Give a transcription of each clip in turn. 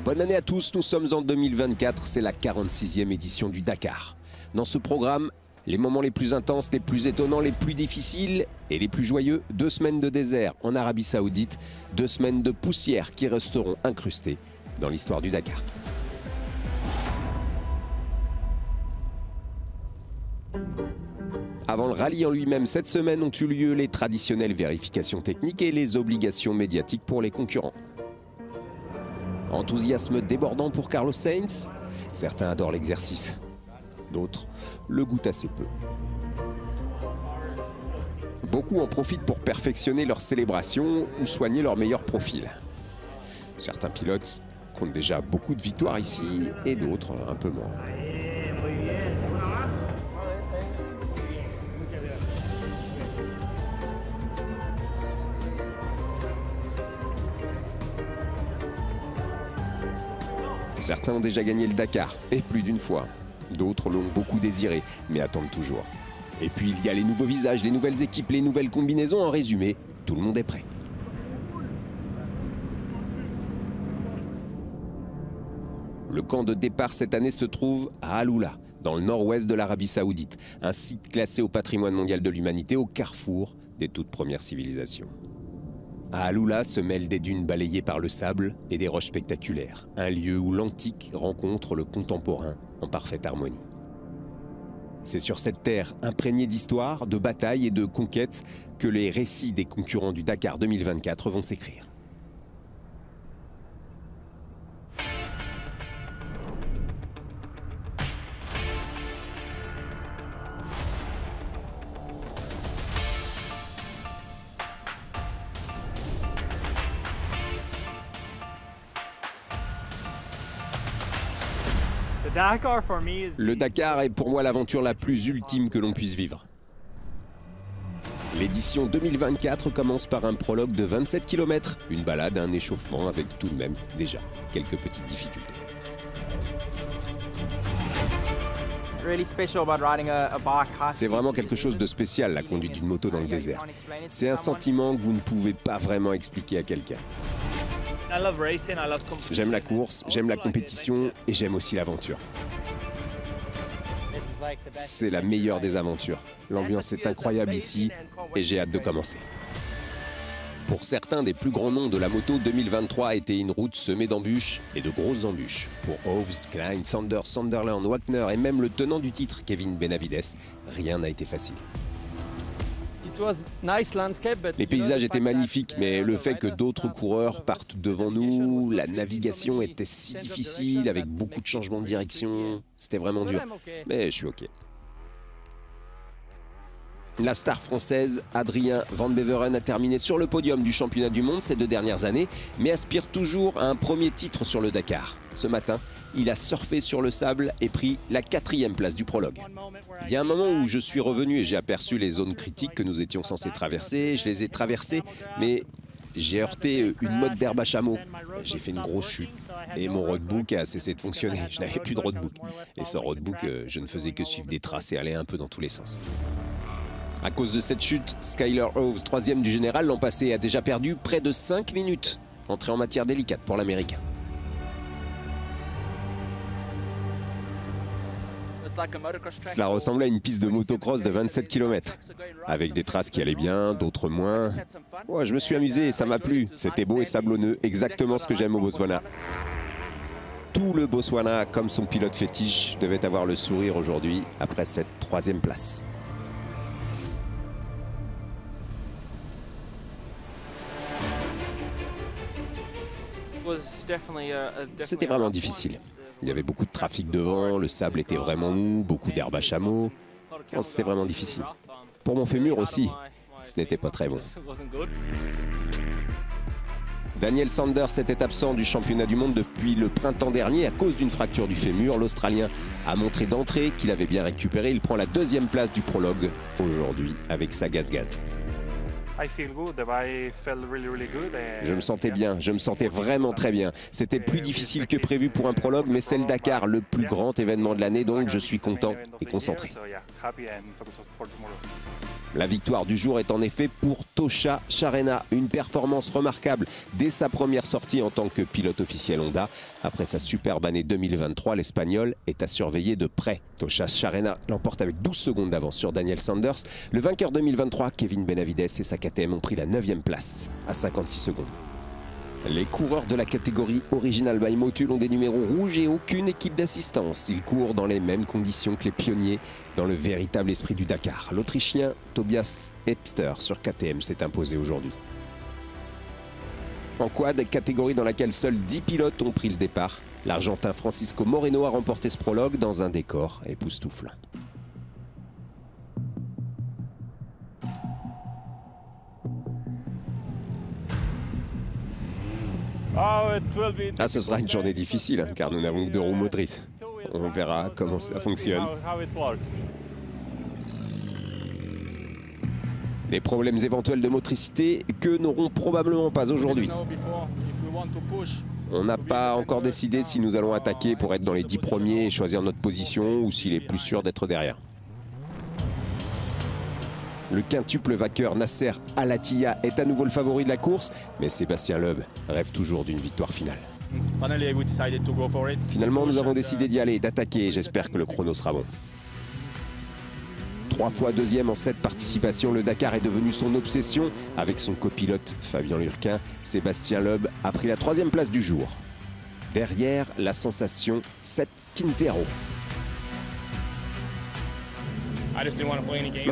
Bonne année à tous, nous sommes en 2024, c'est la 46e édition du Dakar. Dans ce programme, les moments les plus intenses, les plus étonnants, les plus difficiles et les plus joyeux, 2 semaines de désert en Arabie Saoudite, 2 semaines de poussière qui resteront incrustées dans l'histoire du Dakar. Avant le rallye en lui-même, cette semaine ont eu lieu les traditionnelles vérifications techniques et les obligations médiatiques pour les concurrents. Enthousiasme débordant pour Carlos Sainz. Certains adorent l'exercice, d'autres le goûtent assez peu. Beaucoup en profitent pour perfectionner leur célébration ou soigner leur meilleur profil. Certains pilotes comptent déjà beaucoup de victoires ici et d'autres un peu moins. Certains ont déjà gagné le Dakar, et plus d'une fois. D'autres l'ont beaucoup désiré, mais attendent toujours. Et puis il y a les nouveaux visages, les nouvelles équipes, les nouvelles combinaisons. En résumé, tout le monde est prêt. Le camp de départ cette année se trouve à Alula, dans le nord-ouest de l'Arabie Saoudite. Un site classé au patrimoine mondial de l'humanité, au carrefour des toutes premières civilisations. À Alula se mêlent des dunes balayées par le sable et des roches spectaculaires, un lieu où l'antique rencontre le contemporain en parfaite harmonie. C'est sur cette terre imprégnée d'histoire, de batailles et de conquêtes que les récits des concurrents du Dakar 2024 vont s'écrire. Le Dakar est pour moi l'aventure la plus ultime que l'on puisse vivre. L'édition 2024 commence par un prologue de 27 km, une balade, un échauffement avec tout de même déjà quelques petites difficultés. C'est vraiment quelque chose de spécial, la conduite d'une moto dans le désert. C'est un sentiment que vous ne pouvez pas vraiment expliquer à quelqu'un. J'aime la course, j'aime la compétition et j'aime aussi l'aventure. C'est la meilleure des aventures. L'ambiance est incroyable ici et j'ai hâte de commencer. Pour certains des plus grands noms de la moto, 2023 a été une route semée d'embûches et de grosses embûches. Pour Hoves, Klein, Sanders, Sunderland, Wagner et même le tenant du titre, Kevin Benavides, rien n'a été facile. Les paysages étaient magnifiques, mais le fait que d'autres coureurs partent devant nous, la navigation était si difficile, avec beaucoup de changements de direction, c'était vraiment dur. Mais je suis OK. La star française, Adrien Van Beveren, a terminé sur le podium du championnat du monde ces 2 dernières années, mais aspire toujours à un premier titre sur le Dakar. Ce matin, il a surfé sur le sable et pris la 4e place du prologue. Il y a un moment où je suis revenu et j'ai aperçu les zones critiques que nous étions censés traverser. Je les ai traversées, mais j'ai heurté une motte d'herbe à chameau. J'ai fait une grosse chute et mon roadbook a cessé de fonctionner. Je n'avais plus de roadbook. Et sans roadbook, je ne faisais que suivre des traces et aller un peu dans tous les sens. À cause de cette chute, Skyler Hoves, 3e du général, l'an passé, a déjà perdu près de 5 minutes. Entrée en matière délicate pour l'Américain. Cela ressemblait à une piste de motocross de 27 km, avec des traces qui allaient bien, d'autres moins. Ouais, je me suis amusé et ça m'a plu. C'était beau et sablonneux, exactement ce que j'aime au Botswana. Tout le Botswana, comme son pilote fétiche, devait avoir le sourire aujourd'hui après cette 3e place. C'était vraiment difficile. Il y avait beaucoup de trafic devant, le sable était vraiment mou, beaucoup d'herbe à chameau. C'était vraiment difficile. Pour mon fémur aussi, ce n'était pas très bon. Daniel Sanders était absent du championnat du monde depuis le printemps dernier à cause d'une fracture du fémur. L'Australien a montré d'entrée qu'il avait bien récupéré. Il prend la 2e place du prologue aujourd'hui avec sa gaz-gaz. Je me sentais bien, je me sentais vraiment très bien. C'était plus difficile que prévu pour un prologue, mais c'est le Dakar, le plus grand événement de l'année, donc je suis content et concentré. La victoire du jour est en effet pour Tosha Charena, une performance remarquable dès sa première sortie en tant que pilote officiel Honda. Après sa superbe année 2023, l'Espagnol est à surveiller de près. Tosha Charena l'emporte avec 12 secondes d'avance sur Daniel Sanders. Le vainqueur 2023, Kevin Benavides et sa KTM ont pris la 9e place à 56 secondes. Les coureurs de la catégorie Original by Motul ont des numéros rouges et aucune équipe d'assistance. Ils courent dans les mêmes conditions que les pionniers dans le véritable esprit du Dakar. L'Autrichien Tobias Epster sur KTM s'est imposé aujourd'hui. En quad, catégorie dans laquelle seuls 10 pilotes ont pris le départ, l'Argentin Francisco Moreno a remporté ce prologue dans un décor époustouflant. Ce sera une journée difficile, car nous n'avons que 2 roues motrices. On verra comment ça fonctionne. Des problèmes éventuels de motricité que n'auront probablement pas aujourd'hui. On n'a pas encore décidé si nous allons attaquer pour être dans les 10 premiers et choisir notre position, ou s'il est plus sûr d'être derrière. Le quintuple vainqueur Nasser Al-Attiyah est à nouveau le favori de la course, mais Sébastien Loeb rêve toujours d'une victoire finale. Finalement, nous avons décidé d'y aller, d'attaquer, et j'espère que le chrono sera bon. 3 fois deuxième en 7 participations, le Dakar est devenu son obsession. Avec son copilote Fabien Lurquin, Sébastien Loeb a pris la 3e place du jour. Derrière, la sensation Seth Quintero.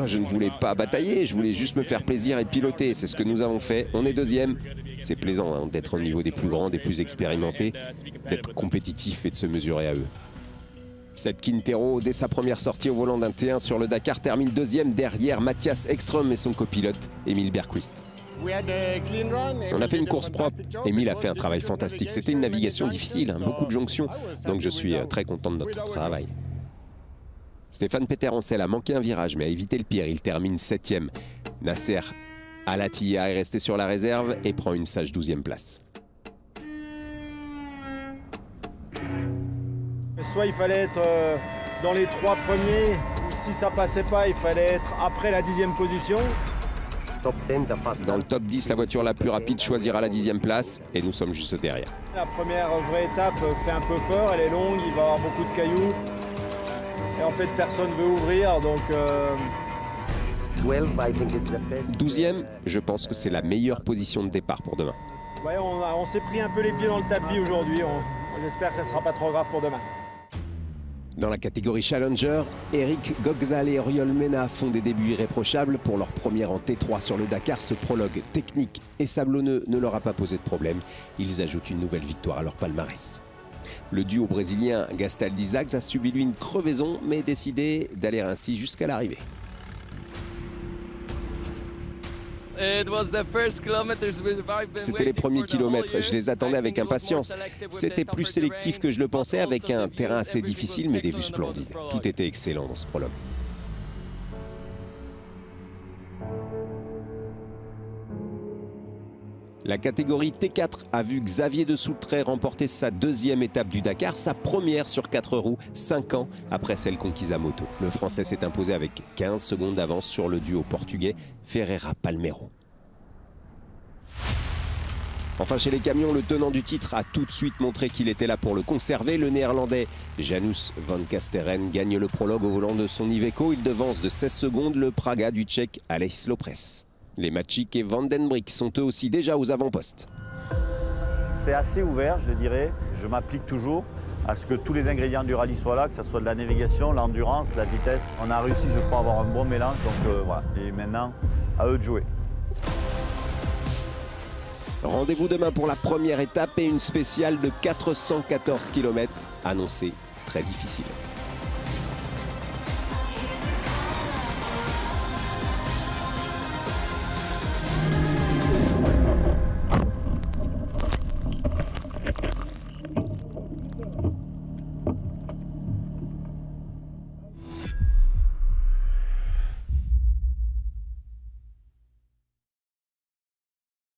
Je ne voulais pas batailler, je voulais juste me faire plaisir et piloter. C'est ce que nous avons fait. On est 2e. C'est plaisant d'être au niveau des plus grands, des plus expérimentés, d'être compétitif et de se mesurer à eux. Seth Quintero, dès sa première sortie au volant d'un T1 sur le Dakar, termine 2e derrière Mathias Ekström et son copilote Emil Bergqvist. On a fait une course propre. Emil a fait un travail fantastique. C'était une navigation difficile, beaucoup de jonctions, donc je suis très content de notre travail. Stéphane Peter Ancel a manqué un virage, mais a évité le pire. Il termine 7e. Nasser Al-Attiyah est resté sur la réserve et prend une sage 12e place. Soit il fallait être dans les 3 premiers, ou si ça passait pas, il fallait être après la 10e position. Dans le top 10, la voiture la plus rapide choisira la 10e place et nous sommes juste derrière. La première vraie étape fait un peu peur, elle est longue, il va y avoir beaucoup de cailloux. Et en fait, personne ne veut ouvrir, donc... 12e, je pense que c'est la meilleure position de départ pour demain. Ouais, on s'est pris un peu les pieds dans le tapis aujourd'hui. J'espère que ça ne sera pas trop grave pour demain. Dans la catégorie Challenger, Eric Gogzal et Oriol Mena font des débuts irréprochables. Pour leur première en T3 sur le Dakar, ce prologue technique et sablonneux ne leur a pas posé de problème. Ils ajoutent une nouvelle victoire à leur palmarès. Le duo brésilien Gastaldi Zags a subi lui une crevaison, mais décidé d'aller ainsi jusqu'à l'arrivée. C'était les premiers kilomètres, je les attendais avec impatience. C'était plus sélectif que je le pensais, avec un terrain assez difficile mais des vues splendides. Tout était excellent dans ce prologue. La catégorie T4 a vu Xavier de Soultret remporter sa 2e étape du Dakar, sa première sur 4 roues, 5 ans après celle conquise à moto. Le Français s'est imposé avec 15 secondes d'avance sur le duo portugais Ferreira Palmeiro. Enfin, chez les camions, le tenant du titre a tout de suite montré qu'il était là pour le conserver. Le néerlandais Janus van Kasteren gagne le prologue au volant de son Iveco. Il devance de 16 secondes le Praga du Tchèque Aleix Lopres. Les Mačić et Van den Brik sont eux aussi déjà aux avant-postes. C'est assez ouvert, je dirais. Je m'applique toujours à ce que tous les ingrédients du rallye soient là, que ce soit de la navigation, l'endurance, la vitesse. On a réussi, je crois, à avoir un bon mélange. Donc voilà, et maintenant, à eux de jouer. Rendez-vous demain pour la première étape et une spéciale de 414 km, annoncée très difficile.